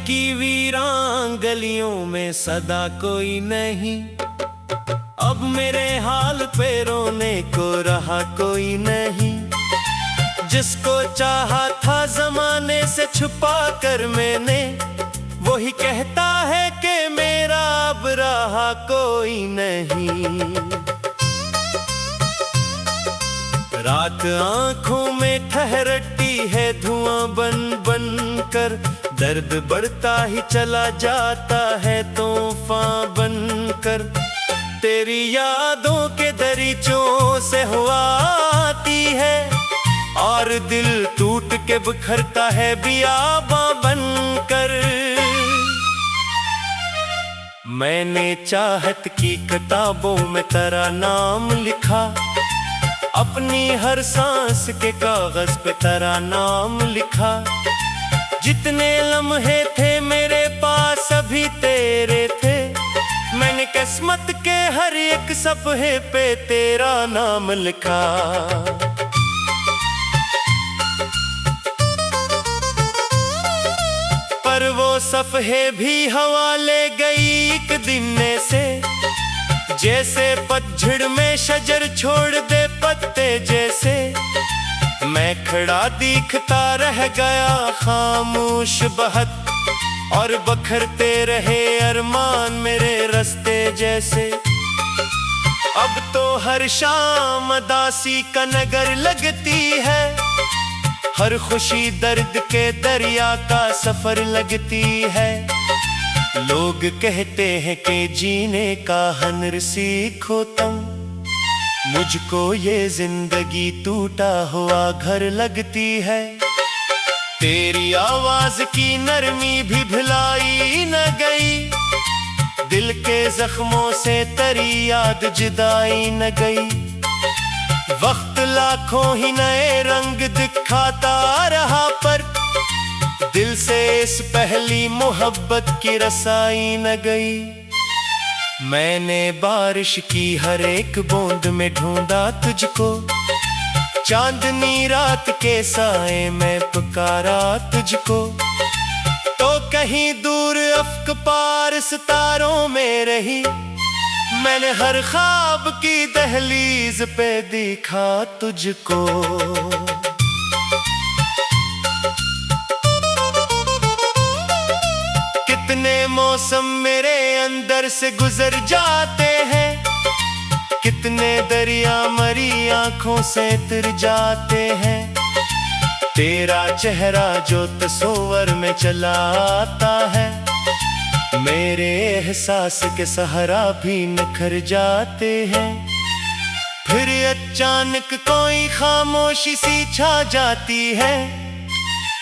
की वीरान गलियों में सदा कोई नहीं। अब मेरे हाल पे रोने को रहा कोई नहीं। जिसको चाहा था जमाने से छुपा कर मैंने, वही कहता है कि मेरा अब रहा कोई नहीं। रात आंखों में ठहरती है धुआं बन बन कर, दर्द बढ़ता ही चला जाता है तूफान बन कर। तेरी यादों के दरीचों से हवा आती है और दिल टूट के बिखरता है बियाबां बन कर। मैंने चाहत की किताबों में तेरा नाम लिखा, अपनी हर सांस के कागज पे तेरा नाम लिखा। जितने लम्हे थे मेरे पास अभी तेरे थे, मैंने किस्मत के हर एक सफ़े पे तेरा नाम लिखा। पर वो सफ़े भी हवा ले गई एक दिन से, जैसे पतझड़ में शजर छोड़ दे पत्ते जैसे। मैं खड़ा दिखता रह गया खामोश बहत, और बखरते रहे अरमान मेरे रास्ते जैसे। अब तो हर शाम उदासी का नगर लगती है, हर खुशी दर्द के दरिया का सफर लगती है। लोग कहते हैं कि जीने का हुनर सीखो तुम, मुझको ये जिंदगी टूटा हुआ घर लगती है। तेरी आवाज की नरमी भी भुलाई न गई, दिल के जख्मों से तेरी याद जुदाई न गई। वक्त लाखों ही नए रंग दिखाता रहा, पर दिल से इस पहली मोहब्बत की रसाई न गई। मैंने बारिश की हर एक बूंद में ढूंढा तुझको, चांदनी रात के साए में पुकारा तुझको। तो कहीं दूर अफ़क़ पार सितारों में रही, मैंने हर ख्वाब की दहलीज पे देखा तुझको। कितने मौसम मेरे अंदर से गुजर जाते हैं, कितने दरिया मरी आंखों से तर जाते हैं। तेरा चेहरा जो तस्वीर में चला आता है, मेरे एहसास के सहारा भी निखर जाते हैं। फिर अचानक कोई खामोशी सी छा जाती है,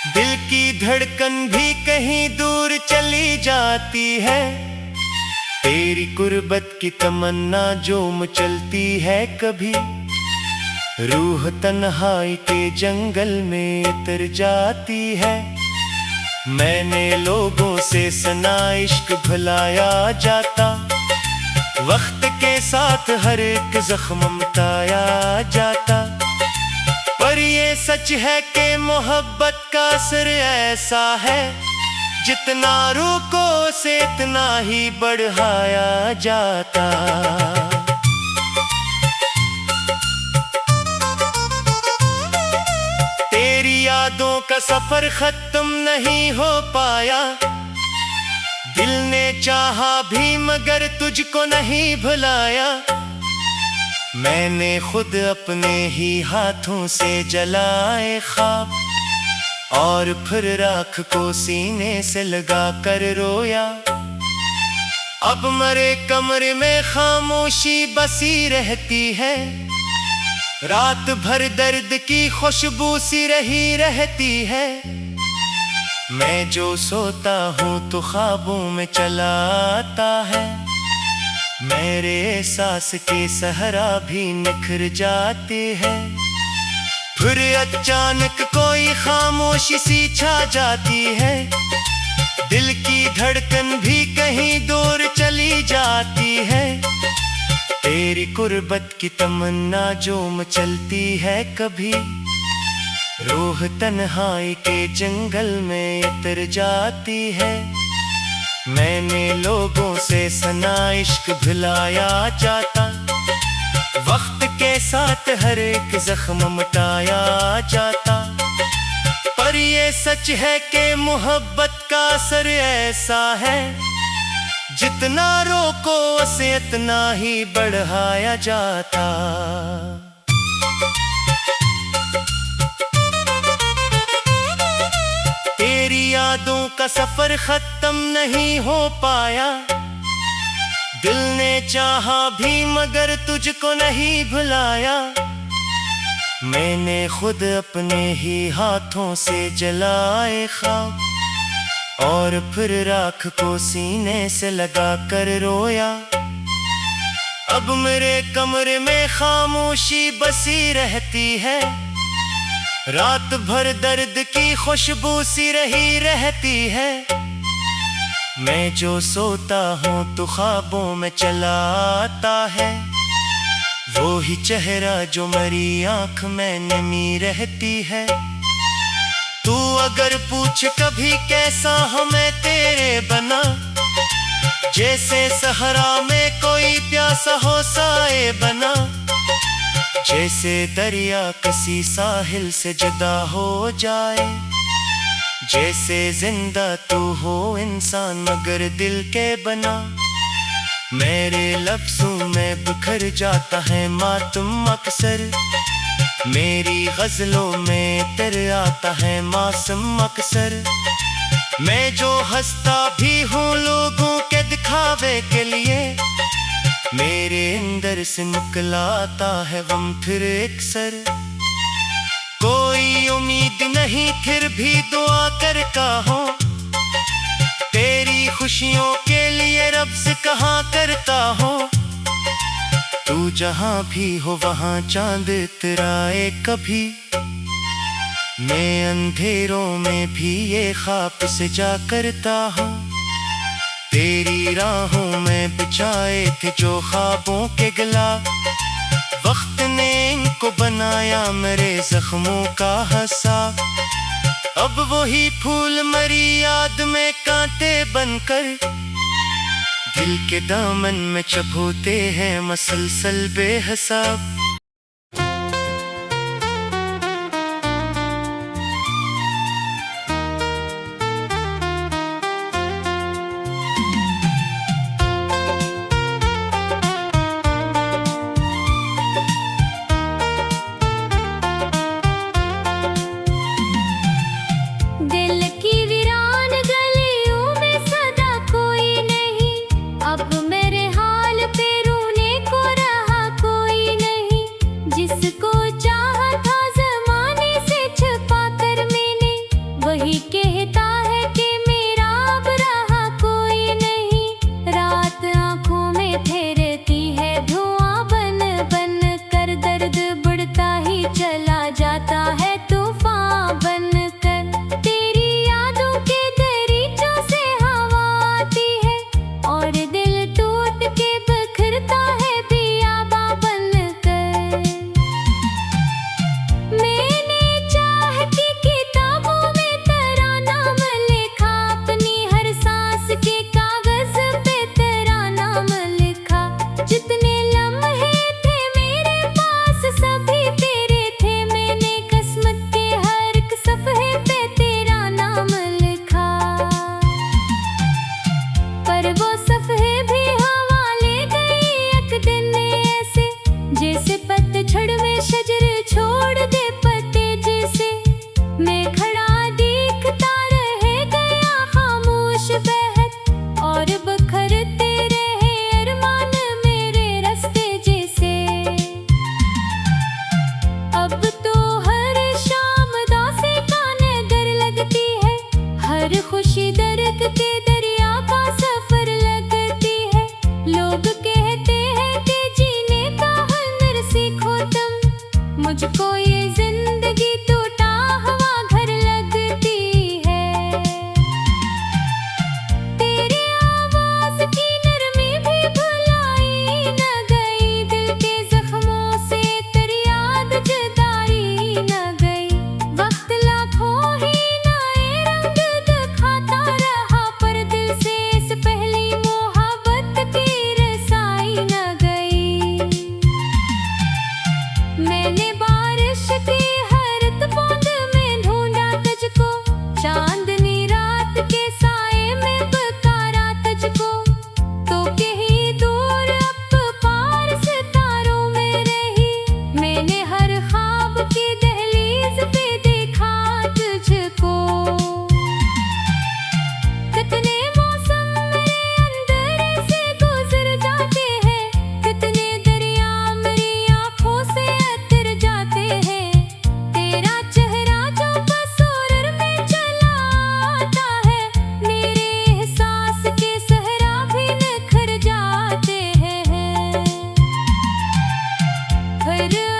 दिल की धड़कन भी कहीं दूर चली जाती है। तेरी कुर्बत की तमन्ना जो मचलती है कभी, रूह तन्हाई के जंगल में उतर जाती है। मैंने लोगों से सुना इश्क भुलाया जाता, वक्त के साथ हर एक जख्म मिटाया जाता। पर ये सच है कि मोहब्बत का असर ऐसा है, जितना रुको से इतना ही बढ़ाया जाता। तेरी यादों का सफर खत्म नहीं हो पाया, दिल ने चाहा भी मगर तुझको नहीं भुलाया। मैंने खुद अपने ही हाथों से जलाए ख्वाब, और फिर राख को सीने से लगा कर रोया। अब मरे कमरे में खामोशी बसी रहती है, रात भर दर्द की खुशबू सी रही रहती है। मैं जो सोता हूँ तो ख्वाबों में चला आता है, मेरे एहसास के सहरा भी निखर जाते हैं। फिर अचानक कोई खामोशी सी छा जाती है, दिल की धड़कन भी कहीं दूर चली जाती है। तेरी कुर्बत की तमन्ना जो मचलती है कभी, रूह तन्हाई के जंगल में उतर जाती है। मैंने लोगों से सना इश्क भुलाया जाता, वक्त के साथ हर एक जख्म मिटाया जाता। पर ये सच है कि मोहब्बत का असर ऐसा है, जितना रोको उसे इतना ही बढ़ाया जाता। तेरी यादों का सफर खत्म नहीं हो पाया, दिल ने चाहा भी मगर तुझको नहीं भुलाया। मैंने खुद अपने ही हाथों से जलाए ख्वाब, और फिर राख को सीने से लगा कर रोया। अब मेरे कमरे में खामोशी बसी रहती है, रात भर दर्द की खुशबू सी रही रहती है। मैं जो सोता हूँ तो ख्वाबों में चला आता है, वो ही चेहरा जो मेरी आंख में नमी रहती है। तू अगर पूछ कभी कैसा हूँ मैं तेरे बना, जैसे सहरा में कोई प्यासा हो साए बना, जैसे दरिया किसी साहिल से जुदा हो जाए, जैसे जिंदा तू हो इंसान मगर दिल के बना। मेरे लफ्जों में बिखर जाता है मातम अक्सर, मेरी गजलों में तेरे आता है मौसम अक्सर। मैं जो हंसता भी हूँ लोगों के दिखावे के लिए, मेरे अंदर से निकला आता है गम फिर अक्सर। कोई उम्मीद नहीं फिर भी दुआ करता हूँ, तेरी खुशियों के लिए रब से कहा करता हूँ। तू जहाँ भी हो वहाँ चांद इतराए कभी, मैं अंधेरों में भी ये ख्वाब सजा करता हूँ। तेरी राहों में बिछाए थे जो ख्वाबों के गला, वक्त ने इनको बनाया मेरे जख्मों का हंसा। अब वही फूल मरी याद में कांटे बनकर, दिल के दामन में चबोते हैं मसलसल बेहिसाब। पर